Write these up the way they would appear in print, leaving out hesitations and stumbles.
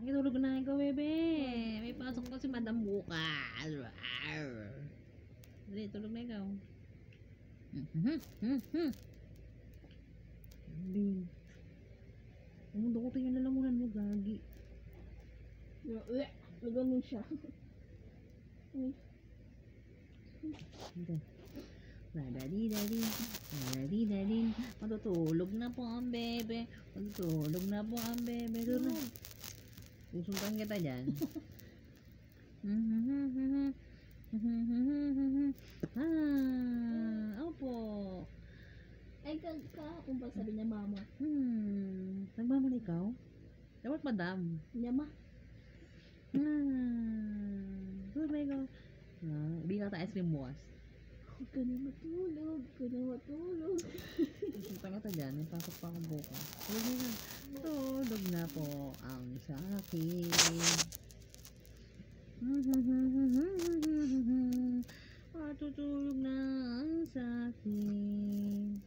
Tulog na ikaw, bebe. May pasok pa si Madam bukas. Dali, tulog na ikaw. Bing. Ang mundo ko yung lalamunan mo, gagi. Nagano siya. Daddy. Matutulog na po ang bebe. Matutulog na po ang bebe. Susuntan kita dyan. Opo. Ay, kung pa sabi niya mama. Nagmaman ikaw? Dapat madam. Niya ma. Tulog na ikaw. Hindi ka ta ice cream bukas. Huwag ka na matulog. Susuntan kita dyan. May pasok pa akong bukas. Tulog na po ang sa akin. Matutulog na ang sa akin.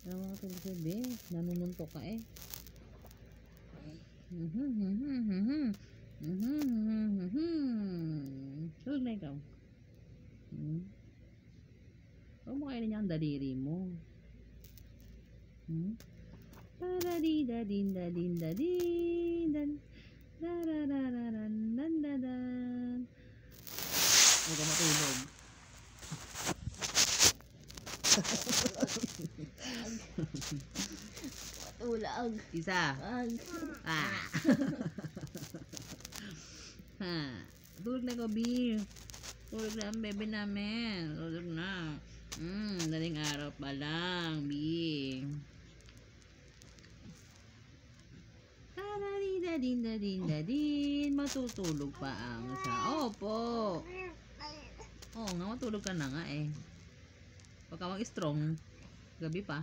Tama ka tulog sa bed. Nanununtok ka eh. Tulog na ikaw. Huwag mo kainin niya ang daliri mo. Huwag ka matulog. Ulag. Isa. Tulog na ko, B. Tulog na ang bebe namin. Tulog na. Daling araw pa lang, B. Dadin. Matutulog pa ang sa... Opo. Oo nga, matulog ka na nga eh. Pagka mag-strong, gabi pa.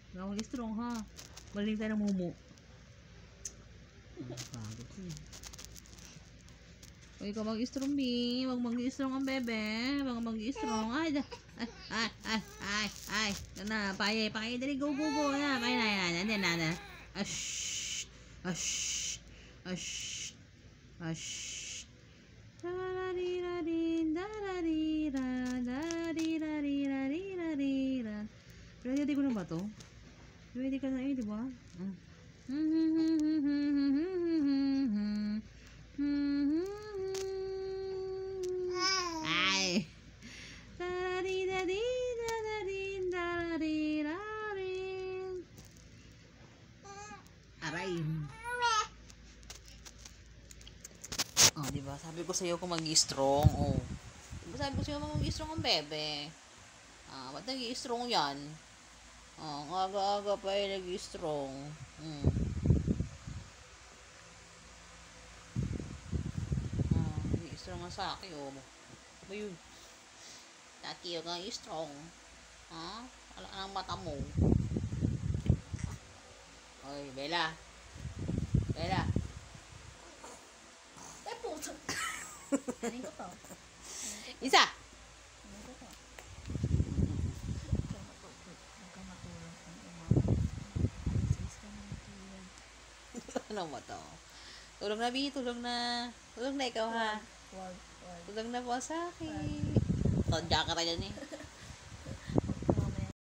Pagka mag-strong ha. Baling tayo ng mumu. Huwag ka mag-strong, B. Huwag mag-strong ang bebe. Huwag mag-strong. Ay. Na, paye. Dali, go. Na, paye na. Ash. Ready ko na ba to? Ready ka na eh, di ba? Ay. Aray. Oh, di ba? Sabi ko sa'yo kung mag-i-strong. Oh. Di ba sabi ko sa'yo mag-i-strong ang bebe? Ba't nag-i-strong yan? Ang aga-aga pa eh nag-i-strong. Nag-i-strong nga sa akin, oh. Ba yun? Taki, huwag kang i-strong. Wala ka ng mata mo. Oy, Bella. Ay, puto. Anin ko to. Isa! Ano mo to? Tulog na, B. Tulog na ikaw, ha? Wag. Tulog na po sa akin. Tadya ka tayo dyan, eh.